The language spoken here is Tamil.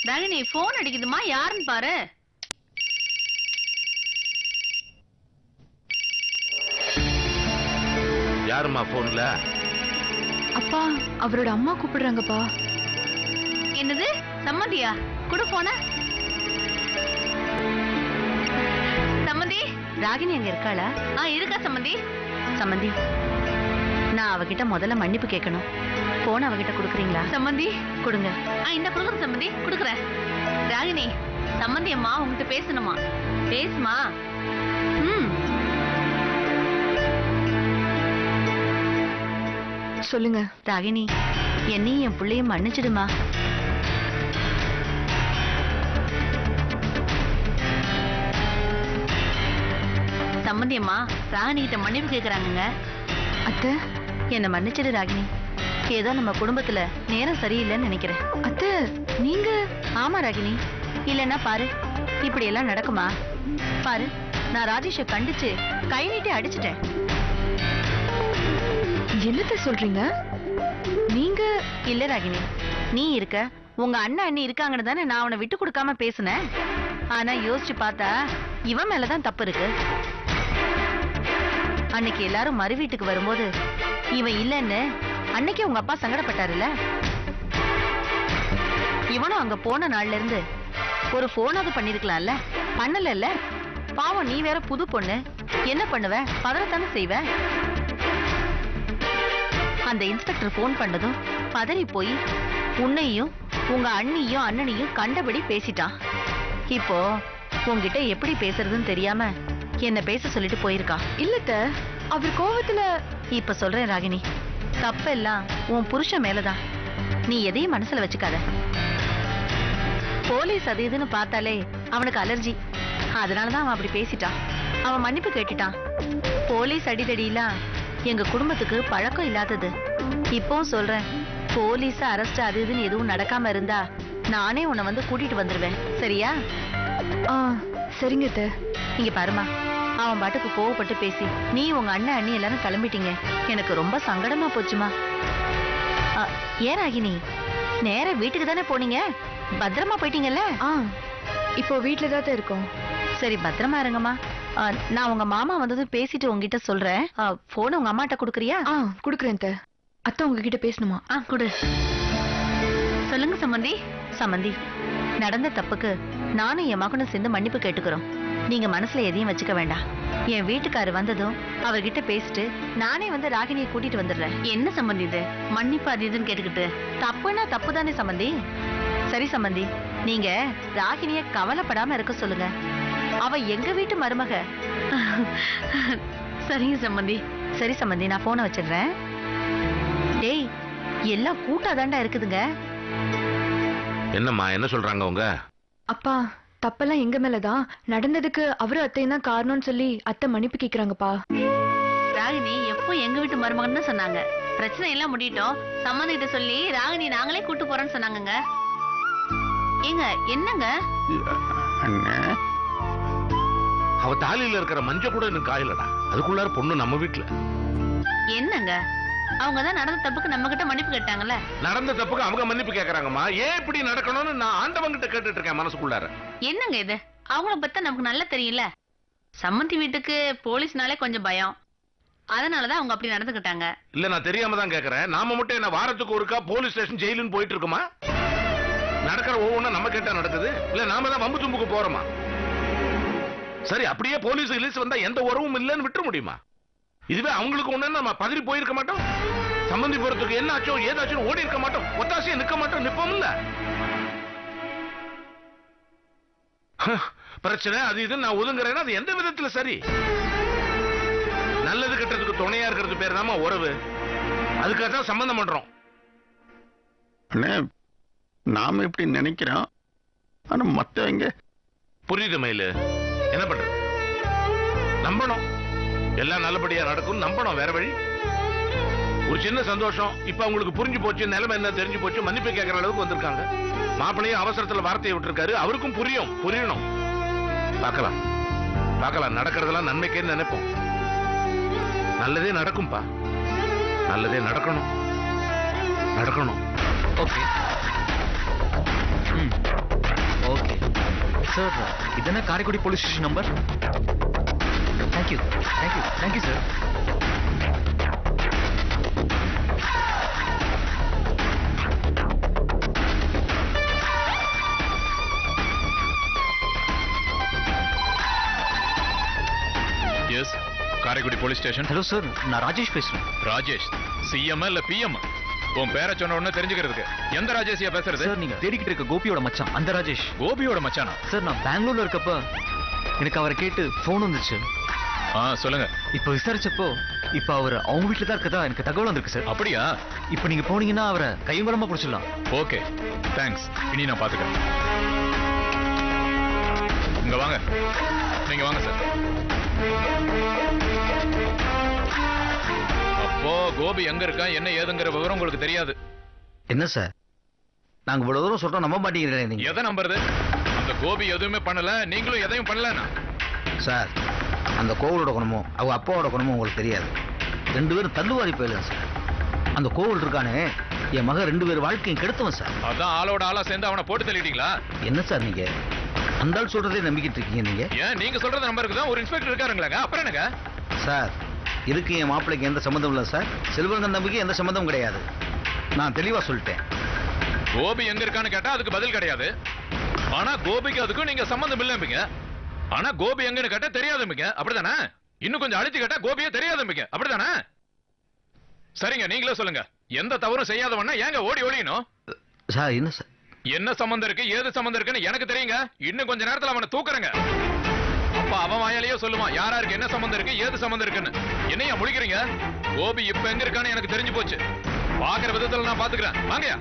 ராகினி போன் அடிக்குதுமா, யாருன்னு பாரு. யாருமா போன்ல? அப்பா, அவரோட அம்மா கூப்பிடுறாங்கப்பா. என்னது சம்மந்தியா? குடு போன. சம்மந்தி, ராகினி அங்க இருக்காளா? இருக்கா சம்மந்தி. சம்மந்தி, நான் அவகிட்ட முதல்ல மன்னிப்பு கேட்கணும். போன அவகிட்ட குடுக்குறீங்களா? சம்மந்தி கொடுங்க. இந்த குடுக்குறேன் சம்மந்தி, குடுக்குறேன். ராகினி, சம்மந்தி அம்மா உங்ககிட்ட பேசணுமா? பேசுமா. சொல்லுங்க. ராகினி, என்னையும் என் பிள்ளையும் மன்னிச்சிடுமா. சம்மந்தி அம்மா ராகினி கிட்ட மன்னிப்பு கேக்குறாங்க. அத்தை, என்ன மன்னிச்சிடு ராகினி. ஏதோ நம்ம குடும்பத்துல நேரம் சரியில்லைன்னு நினைக்கிறேன். அத்தை நீங்க? ஆமா ராகினி, இல்லன்னா பாரு இப்படி எல்லாம் நடக்குமா? பாரு, நான் ராஜேஷை கண்டிச்சு கை நீட்டி அடிச்சிட்டேன். என்னத்த சொல்றீங்க நீங்க? இல்ல ராகினி, நீ இருக்க, உங்க அண்ணன் அண்ணி இருக்காங்கன்னு தானே நான் அவனை விட்டு கொடுக்காம பேசினேன். ஆனா யோசிச்சு பார்த்தா இவன் மேலதான் தப்பு இருக்கு. அன்னைக்கு எல்லாரும் மறு வீட்டுக்கு வரும்போது இவன் இல்லன்னு அன்னைக்கு உங்க அப்பா சங்கடப்பட்டாருல்ல. இவனும் அங்க போன நாள்ல இருந்து ஒரு போனாவது பண்ணிருக்கலாம்ல, பண்ணல. பாவம், நீ வேற புது பொண்ணு, என்ன பண்ணுவ? பதறத்தானே செய்வ. அந்த இன்ஸ்பெக்டர் போன் பண்ணதும் பதறி போய் உன்னையும் உங்க அண்ணியும் அண்ணனையும் கண்டபடி பேசிட்டான். இப்போ உன்கிட்ட எப்படி பேசுறதுன்னு தெரியாம என்ன பேச சொல்லிட்டு போயிருக்கா. இல்லத்த, அவர் கோவத்துல. இப்ப சொல்றேன் ராகினி, தப்பெல்லாம் உன் புருஷன் மேலதான். நீ எதையும் மனசுல வச்சுக்காத. போலீஸ் அது இதுன்னு பார்த்தாலே அவனுக்கு அலர்ஜி. அதனாலதான் அவன் அப்படி பேசிட்டான். அவன் மன்னிப்பு கேட்டுட்டான். போலீஸ் அடிதடியெல்லாம் எங்க குடும்பத்துக்கு பழக்கம் இல்லாதது. இப்போ சொல்றேன், போலீஸ் அரெஸ்ட் அது இதுன்னு எதுவும் நடக்காம இருந்தா நானே உன்னை வந்து கூட்டிட்டு வந்துருவேன். சரியா? சரிங்க அத்தை. இங்க பாருமா, அவன் பாட்டுக்கு கோவப்பட்டு பேசி நீ உங்க அண்ணன் அண்ணி எல்லாரும் கிளம்பிட்டீங்க. எனக்கு ரொம்ப சங்கடமா போச்சுமா. ஏன் ராகினி, நேர வீட்டுக்கு தானே போனீங்க? பத்திரமா போயிட்டீங்கல்ல? இப்போ வீட்டுல தான் இருக்கோம். சரி, பத்திரமா இருங்கம்மா. நான் உங்க மாமா வந்ததும் பேசிட்டு உங்ககிட்ட சொல்றேன். போன் உங்க அம்மாட்ட குடுக்குறியா? குடுக்குறேன் அத்தை. அத்தை உங்ககிட்ட பேசணுமா? குடு. சொல்லுங்க சம்மந்தி. சம்மந்தி, நடந்த தப்புக்கு நானும் என் மகனும் சேர்ந்து மன்னிப்பு கேட்டுக்கிறோம். நீங்க மனசுல எதையும் வச்சுக்க வேண்டாம். என் வீட்டுக்காரு வந்ததும் அவர்கிட்ட பேசிட்டு நானே வந்து ராகினியை கூட்டிட்டு வந்துடுறேன். என்ன சம்மந்தி இது? மன்னிப்பு அது இதுன்னு கேட்டுக்கிட்டு. தப்புன்னா தப்பு தானே சம்மந்தி. சரி சம்மந்தி, நீங்க ராகினிய கவலைப்படாம இருக்க சொல்லுங்க. அவ எங்க வீட்டு மருமக. சரிங்க சம்மந்தி. சரி சம்மந்தி, நான் போனை வச்சிடுறேன். டேய், எல்லாம் கூட்டாதாண்டா இருக்குதுங்க. என்னம்மா, என்ன சொல்றாங்க உங்க அப்பா? தப்பெல்லாம் எங்க மேலதான். நடந்ததுக்கு அவரு அத்தையும் தான் காரணம்னு சொல்லி அத்தை மன்னிப்பு கேக்குறாங்கப்பா. ராகினி எப்போ எங்க வீட்டு மருமகன்னு சொன்னாங்க. பிரச்சனை எல்லாம் முடியட்டும், சம்மந்தி கிட்ட சொல்லி ராகினி நாங்களே கூட்டு போறோம்னு சொன்னாங்க. ஏங்க என்னங்க? அவ தாலியில இருக்கிற மஞ்ச கூட எனக்கு காயலடா. அதுக்குள்ளார பொண்ணு நம்ம வீட்டுல. என்னங்க, அவங்கதான் நடந்த தப்புக்கு நம்ம கிட்ட மன்னிப்பு கேட்டாங்கல்ல. நடந்த தப்புக்கு அவங்க மன்னிப்பு கேக்குறாங்கம்மா. ஏன் இப்படி நடக்கணும்னு நான் ஆண்டவன் கிட்ட கேட்டுட்டு இருக்கேன் மனசுக்குள்ளார. என்னங்க இது? அவங்கள பத்தி நமக்கு நல்லா தெரியல. சம்மந்தி வீட்டுக்கு போலீஸ்னாலே கொஞ்சம் பயம். அதனாலதான் அவங்க அப்படி நடந்துக்கிட்டாங்க. இல்ல, நான் தெரியாம தான் கேக்குறேன். நாம மட்டும் என்ன வாரத்துக்கு ஒருக்கா போலீஸ் ஸ்டேஷன் ஜெயிலுன்னு போயிட்டு இருக்குமா? நடக்கிற ஒவ்வொன்றும் நம்ம கேட்டா நடக்குது. இல்ல நாம தான் வம்பு தும்புக்கு போறோமா? சரி, அப்படியே போலீஸ் ரிலீஸ் வந்தா எந்த உறவும் இல்லைன்னு விட்டுற முடியுமா? இதுவே அவங்களுக்கு ஒண்ணு நம்ம பதறி போயிருக்க மாட்டோம். சம்பந்தி போறதுக்கு என்ன ஆச்சோ ஏதாச்சும் ஓடி இருக்க மாட்டோம். ஒத்தாசையா நிக்க மாட்டோம். நிப்போம் இல்ல. பிரச்சனை அது இது நான் ஒதுங்குறேன்னா அது எந்த விதத்துல சரி? நல்லது கெட்டதுக்கு துணையா இருக்கிறது பேர் தாமா உறவு. அதுக்காக தான் சம்பந்தம் பண்றோம். நாம இப்படி நினைக்கிறோம், ஆனா மத்தவங்க. புரியுது மயிலு, என்ன பண்றது? நம்பணும், எல்லாம் நல்லபடியா நடக்கும் நம்பணும். வேற வழி. ஒரு சின்ன சந்தோஷம். இப்ப அவங்களுக்கு புரிஞ்சு போச்சு, நிலைமை என்ன தெரிஞ்சு போச்சு. மன்னிப்பு கேட்கற அளவுக்கு வந்திருக்காங்க. மாப்பிள்ளையும் அவசரத்துல வார்த்தையை விட்டுருக்காரு. அவருக்கும் புரியணும். பார்க்கலாம் பார்க்கலாம். நடக்கிறதெல்லாம் நன்மைக்கேன்னு நினைப்போம். நல்லதே நடக்கும்பா. நல்லதே நடக்கணும். ஓகே. சார் இதென்ன Karaikudi police station number? Thank you thank you thank you sir. Yes, Karaikudi police station. Hello sir, நான் ராஜேஷ் பேசுறேன். ராஜேஷ், சிஎம் இல்ல பிஎம்? உன் பேரை சொன்ன உடனே தெரிஞ்சுக்கிறதுக்கு எந்த ராஜேஷியா பேசுறது? சார் நீங்க தேடிக்கிட்டு இருக்க கோபியோட மச்சான், அந்த ராஜேஷ். கோபியோட மச்சானா? சார் நான் பெங்களூர்ல இருக்கப்ப எனக்கு அவரை கேட்டு போன் வந்துச்சு. சொல்லுங்க. இப்ப விசாரிச்சப்போ இப்ப அவர் அவங்க வீட்டுல தான் இருக்கதா எனக்கு தகவல் வந்திருக்கு சார். அப்படியா? இப்ப நீங்க போனீங்கன்னா அவரை கையங்கலமா பிடிச்சிடலாம். Okay, thanks. இனி நான் பாத்துக்கிறேன். இங்க வாங்க, நீங்க வாங்க சார். அப்போ கோபி எங்க இருக்கா, என்ன ஏதுங்கிற விவரம் உங்களுக்கு தெரியாது? என்ன சார், நாங்க இவ்வளவு தூரம் சொல்றோம், நம்ப மாட்டேங்கிறீங்க நீங்க. எதை நம்புறது? அந்த கோபி எதுவுமே பண்ணல, நீங்களும் எதையும் பண்ணலன்னா? சார், அந்த கோவிலோட குணமும் அவங்க அப்பாவோட குணமும் உங்களுக்கு தெரியாது. 2 பேரும் தள்ளுவாரி போயிடலாம் சார். அந்த கோவில் இருக்கானே, என் மகன் 2 பேர் வாழ்க்கையும் கெடுத்தவன் சார். அதான் ஆளோட ஆளா சேர்ந்து அவனை போட்டு தள்ளிட்டீங்களா? என்ன சார் நீங்க அந்த ஆள் சொல்றதே நம்பிக்கிட்டு இருக்கீங்க நீங்க? ஏன் நீங்க சொல்றது நம்பருக்கு தான் ஒரு இன்ஸ்பெக்டர் இருக்காருங்களாங்க, அப்புறம் என்னங்க? சார், இதுக்கு என் மாப்பிள்ளைக்கு எந்த சம்மந்தம் இல்லை சார். செல்வரங்கன் தம்பிக்கு எந்த சம்மந்தமும் கிடையாது. நான் தெளிவா சொல்லிட்டேன். கோபி எங்க இருக்கான்னு கேட்டா அதுக்கு பதில் கிடையாது. ஆனா கோபிக்கு அதுக்கும் நீங்க சம்பந்தம் இல்லைம்பீங்க. ஆனா கோபி எங்கன்னு கேட்டா தெரியாதும்பீங்க, அப்படிதானே? இன்னும் கொஞ்சம் அழுத்தி கேட்டா கோபியே தெரியாதும்பீங்க, அப்படிதானே? சரிங்க, நீங்களே சொல்லுங்க. எந்த தவறும் செய்யாதவனா ஏங்க ஓடி ஒளியணும்? சார் என்ன சார், என்ன சம்பந்தம் இருக்கு, ஏது சம்பந்தம் இருக்குன்னு எனக்கு தெரியுங்க. இன்னும் கொஞ்ச நேரத்துல அவனை தூக்குறேங்க. அப்ப அவன் வாயாலேயே சொல்லுவான் யாராருக்கு என்ன சம்பந்தம் இருக்கு, ஏது சம்பந்தம் இருக்குன்னு. என்னையா முழிக்கிறீங்க? கோபி இப்ப எங்க இருக்கான்னு எனக்கு தெரிஞ்சு போச்சு. பாக்குற விதத்துல நான் பாத்துக்கிறேன். வாங்கயா.